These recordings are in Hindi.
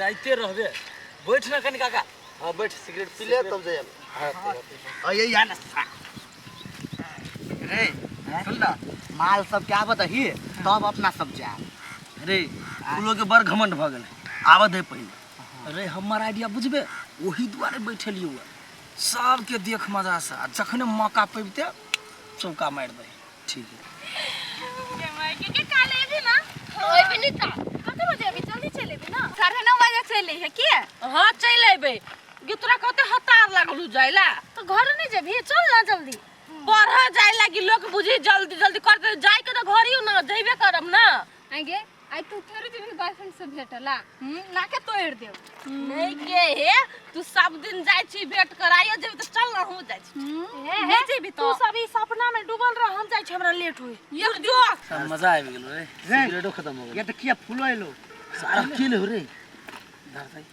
जाइते रहबे। बैठ ना कनी काका। हां बैठ सिगरेट पी ले तब जाए। हां ये यार रे सुन ना माल सब के आवत ही तब अपना सब जा रे फूलो के बड़ घमंड भ गेल आवत है पहले। अरे हमर आइडिया बुझबे वही दुआरे बैठलियो सबके देख मजा से जखने मौका पेबते चौका मार दे। ठीक है के काले भी ना ओए भी नहीं था कते बजे अभी जल्दी चले भी ना 9:30 बजे चले है के। हां चल आबे गे तोरा कते हतार लागलु जाइला तो घर नहीं जेबी चल ना जल्दी पढ़ जाय लागी लोग बुझी जल्दी जल्दी करते जाय के तो घर ही ना जइबे करम ना आगे आई तू फेर जेबी बॉयफ्रेंड से भेटला ना के तोड़ देव नहीं के हे तू सब दिन जाय छी भेट कराइयो जेबी तो चल ना हो जाय छी हे जेबी तू सब ई सपना में डूबल रह हम जाय छी हमरा लेट होई एक जो मजा आबि गेलो रे सिगरेटो खत्म हो गेल। ये तो किया फूलो आइलो सारा किल हो रे धर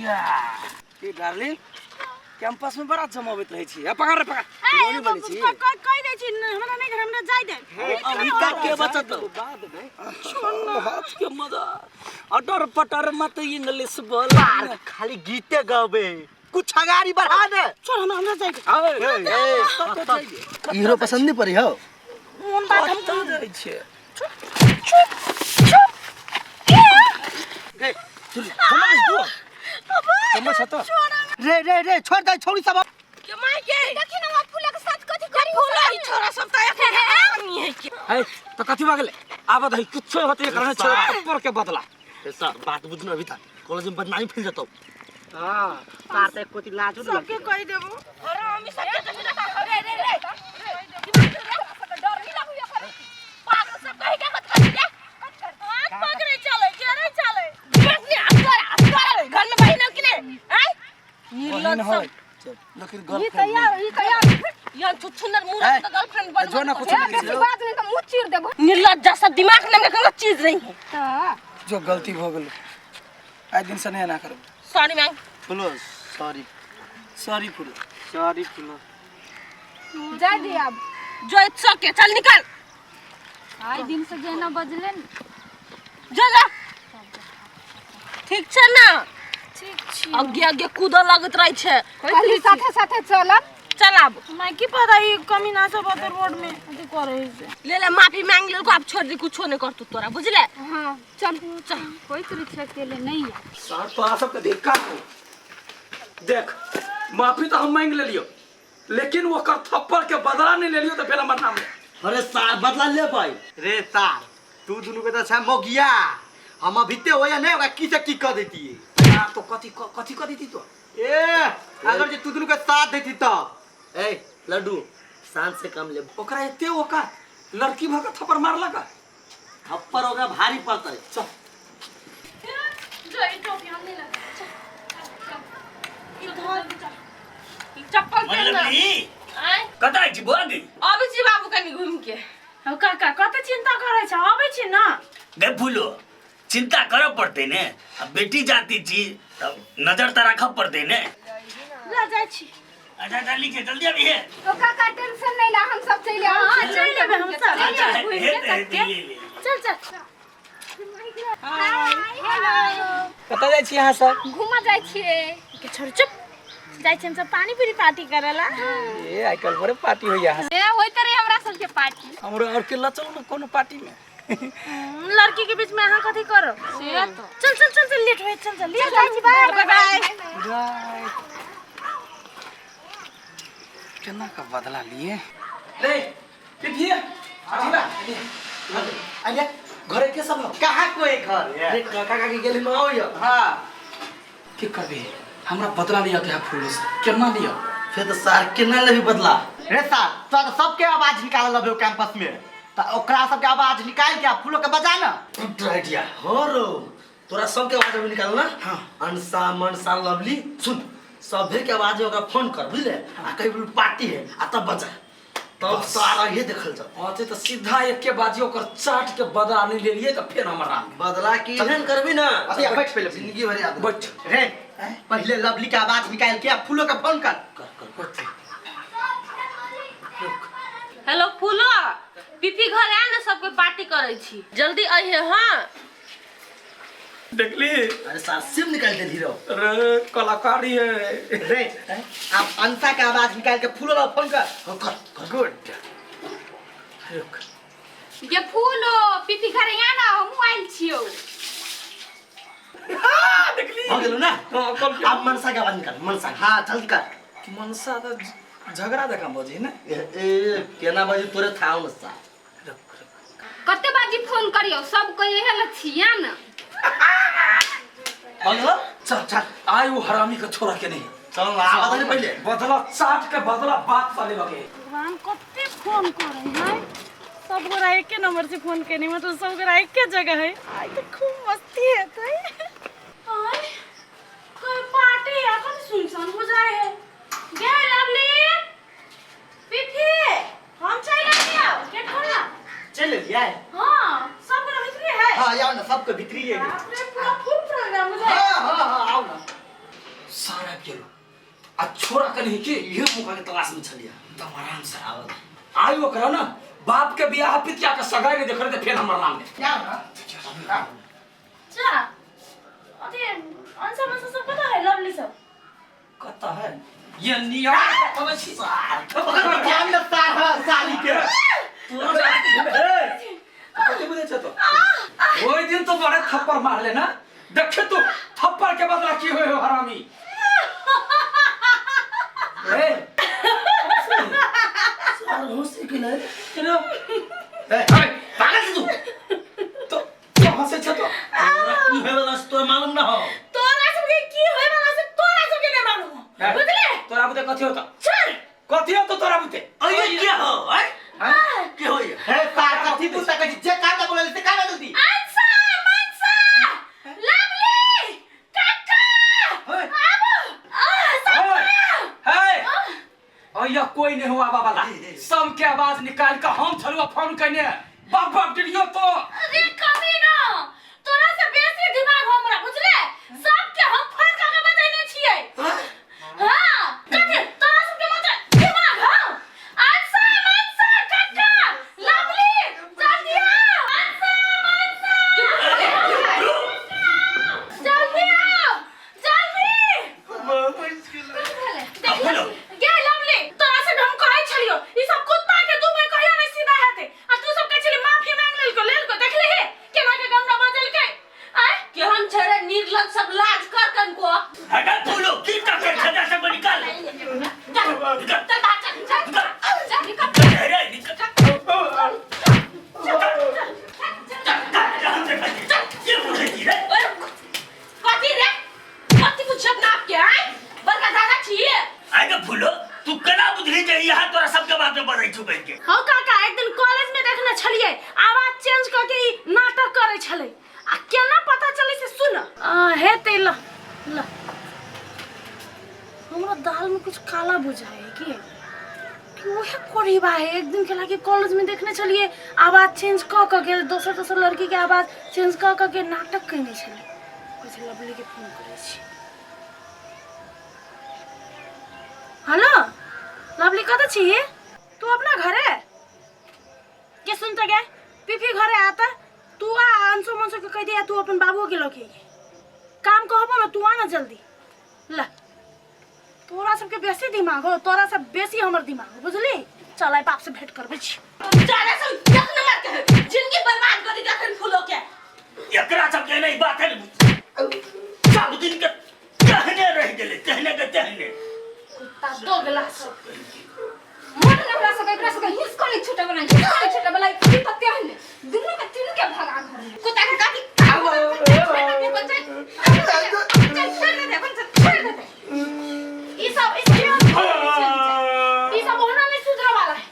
या ए डार्लिंग कैंपस में बड़ा जमावत रही छी। पकड़ रे पकड़ रोनी बनी छी कह दे छी हमरा नहीं घर हमरा जाय दे अभी का के बचत बाद में छोड़ना हाथ के मजा अटर पटर मत इंग्लिश बोल खाली गीते गावे कुछ अगाड़ी बढ़ा दे छोड़ हमरा जाय दे हीरो पसंद नहीं पड़ी हो मन बात हम तो जाय छे ए तू समझ दो समझ तो रे रे रे छोड़ दे छोड़ी सब के माय के देखि ना फूला के साथ कथि करी फूला ही छोरा सब त नहीं है के है तो कथि भागले आब दही कुछ होते करने छोड़ ऊपर के बदला ऐसा बात बुझना अभी तक कॉलेज में बदनामी फैल जाता हां तार ते कोती लाज न सबके कह देबो अरे हम सबके तो रे रे रे डर ही लागू या करे पागल सब कहि के मत कर दे हाथ पकड़े चले के रे चले देखने अस्तर घर में बहिन कि नहीं हैं नीलत सब लेकिन ये गर्लफ्रेंड तैयार यार छुछुंदर मुंह तो गर्लफ्रेंड बन जो ना कुछ नहीं बात नहीं तो मुंह चीर देबो नीलत जैसा दिमाग में कोनो चीज नहीं है हां जो गलती हो गेल आज दिन से नहीं ना करो सॉरी मैम फुलो सॉरी सॉरी फुलो जा दे अब जो इट्स ओके चल निकल आई दिन से जेना बजले जा जा ठीक छै ना ठीक छी आगे आगे कूद लागत रही छे खाली साथे साथे चलब चल अब मैं की पता ई कमीना सब तो रोड में अथी करे से ले ले माफी मांग ले को अब छोड़ दे कुछो नहीं कर तू तोरा बुझले हां चल चल कोई तरीका के ले नहीं है साथ तो आ सब के देखा देख माफी तो हम मांग ले लियो लेकिन वो कर थप्पड़ के बदला नहीं ले लियो तो फिर हमर नाम ले अरे सार बदला ले भाई रे सार तू दुनु के तो छा मोगिया हम अभीते होया नहीं होगा की से की कर देती है यार तो कथि कर देती तो ए अगर जे तू दुनु के साथ देती तो ए लड्डू शांत से काम ले ओकरा एते ओका लड़की भगा थप्पड़ मार लगा थप्पड़ होगा भारी पड़ता है चल जो ई टोपी हम नहीं लगा चल ई धर चप्पल पहन आय कटाई छी बोली अबे छी बाबू कनी घूम के हम काका कते चिंता करे छ आबै छी ना दे फूलो चिंता करे पड़ते ने अब बेटी जाती छी तब नजर त रख पड़ते ने ला जाय छी अच्छा जल्दी के जल्दी अभी है तो काका टेंशन नहीं ला हम सब चले हां चल लेबे हम सब चल चल हेलो कता जाय छी यहां सब घुमा जाय छिए के छोड़ चुप जाय छी हम सब पानी पूरी पार्टी करेला ए आई कल बड़े पार्टी होई यहां ए होय तरे हमरा सब के पार्टी हमरो और के चल ना कोनो पार्टी में लड़की के बीच में यहां कथि करो चल चल चल चल लेट होय चल चल ले जाय छी बाय बाय केना का बदला लिए रे पिपी अथीबा अरे घरे के सब कहां कोई घर रे काका के गेली न होय हां की करबे हमरा बदला लिया के फूल से केना लिया फिर तो सार केना लेबी बदला रे सार तो सबके आवाज निकाल लबे कैंपस में त ओकरा सबके आवाज निकाल के फूलो के बजा ना गुड आइडिया हो रो तोरा सबके आवाज में निकाल ना हां अनसा मनसा लवली सुन सभे के आवाज होगा फोन कर बुझले आ कहीं भी पार्टी है आ तब बजा तब सारा ये देखल जा आते तो सीधा एक के बाजी ओकर चाट के बदला नहीं ले लिए तो फिर हमर नाम बदला की चलन करबी ना अभी बैठ पहले जिंदगी भर याद बैठ रे पहले लवली के आवाज निकाल के फूलो का फोन कर हेलो फूलो पिपी घर आ ना सबके पार्टी करे छी जल्दी आइए हां देखली अरे साला सिम निकाल दे हीरो। अरे कलाकारी है रे आप अंसा के आवाज निकाल के फूलो ला फोन कर। गुड ये फूलो पीपी घरे यहाँ ना हम आइल छियो। देखली हो गेलो ना। हां कल अब मनसा के आवाज निकाल मनसा। हाँ जल्दी कर। मनसा त झगड़ा देखा बजी ना ए केना बजी तोरे थाउ न सा। कते बाजी फोन करियो सब कोई यही लछिया ना। हो गेलो। चल चल आय वो हरामी का छोरा के नहीं चल ना आवाज नहीं पहले। बदला चाट के बदला बात वाले लगे भगवान कते फोन करे हैं सब गोरा एक के नंबर से फोन करनी मतलब सब गोरा एक के जगह है। आई तो खूब मस्ती है तो हाय कोई पार्टी है कौन सुनसान हो जाए है। गे लवली पीपी हम चाय लेके आओ गेट खोलना। चल लिया है। हां सब गोरा भीतर है। हाँ यार ना सबको भीतरी है। आपने पूरा फुल प्रोग्राम हो जाए। हाँ आओ ना। सारा केलो आ छोरा के नहीं के ये मुका के तलाश में छलिया। तब आराम से आवत आय वो करो ना बाप के बियाह पितिया के सगाई नहीं देख रहे थे फिर हमर नाम ले क्या ना। चा अरे आंसर में सब पता है लवली सब कहता है ये नियम अब छी ध्यान में साली के। कते बुझे छ तो ओई दिन तो बड़े थप्पड़ मार ले ना देखे तू थप्पड़ के बदला की होय हो हरामी ए साल हो से के नहीं। केना ए पागल छी तू तो हंसे छ तो की होय वाला तो मालूम ना हो। तोरा सबके की होय वाला से तोरा सबके नहीं मालूम हो बुझले। तोरा बुते कथि होता चल कथि हो तो तोरा बुते अरे क्या हो हैं के होय। है सार कथी पूछता के जे काटा बोले से काटा जल्दी। आंसा मनसा लवली काका आबो है अया कोई नहीं हुआ बाबा सब के आवाज निकाल के हम छलुआ फोन करने बाप बाप डिडियो तो अरे कभी ना तोरा से बेसी दिमाग हमरा बुझले सबके हम फोन करके बतैने छियै। हां कथि तोरा सबके मतलब दिमाग हां आंसा मनसा काका लवली जल्दी आओ आंसा मनसा जल्दी आओ जल्दी गे लवली तोरा से हम कहै छलियो ई सब कुत्ता के दू में कहियो नहीं सीधा हेते आ तू सब कहै छली माफी मांग लेल को देख ले केना के गमला बदल के आय केहन छरे निर्लज सब लाज कर कन को हटा बोलो की का कर खजा से निकाल कथी रे कथी पूछब ना आपके आय बड़का दादा छिए आगे फूलो तू केना बुझली जे यहाँ तोरा सबके बात में बजै छु बैठ के हो काका एक दिन कॉलेज में देखने छलिए आवाज चेंज करके ई नाटक करे छले आ केना पता चले से सुन हे ते ल हमरा दाल में कुछ काला बुझाए कि ओहे कोरीबा है एक दिन के लागे कॉलेज में देखने छलिए आवाज चेंज क के दोसर लड़की के आवाज चेंज क के नाटक करने छले कुछ लवली के फोन करे छी। हेलो लवली कत छी तू अपना घरे के सुनता गया पीपी घरे आता तू आ अंशु मनसु के कह दिया तू अपन बाबू के लके काम कहबो ना तू आ ना जल्दी ला तोरा सबके बेसी दिमाग हो तोरा सब बेसी हमर दिमाग हो बुझली चल आई बाप से भेंट करबे छी जाने से एक नंबर के जिंदगी बर्बाद कर दी जखन फूलो के एकरा सब के नहीं बात है सब दिन के कहने रह गेले कहने कुत्ता दो गिलास मन नबरा सके एकरा सके हिस्को नहीं छूटे बना छूटे वाला ई पत्ते हने दुनु के तीन के भगा घर कुत्ता के काटी ई सब होना नहीं सुधरा वाला है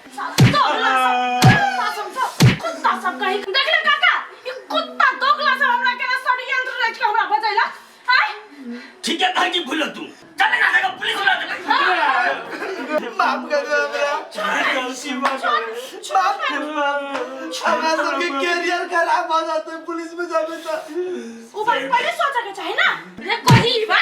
दो गिलास कुत्ता सब कहीं देख ले काका ई कुत्ता दो गिलास हमरा के ना सड़ी यंत्र रच के हमरा बजैला हाय ठीक है भाई भूलो तू चले ना जगह पुलिस बुला दे माफ कर दो हमरा हमारा सबके कैरियर खराब हो जाते पुलिस में जावे तो ऊपर पहले सोचा के चाहे ना रे कोई बा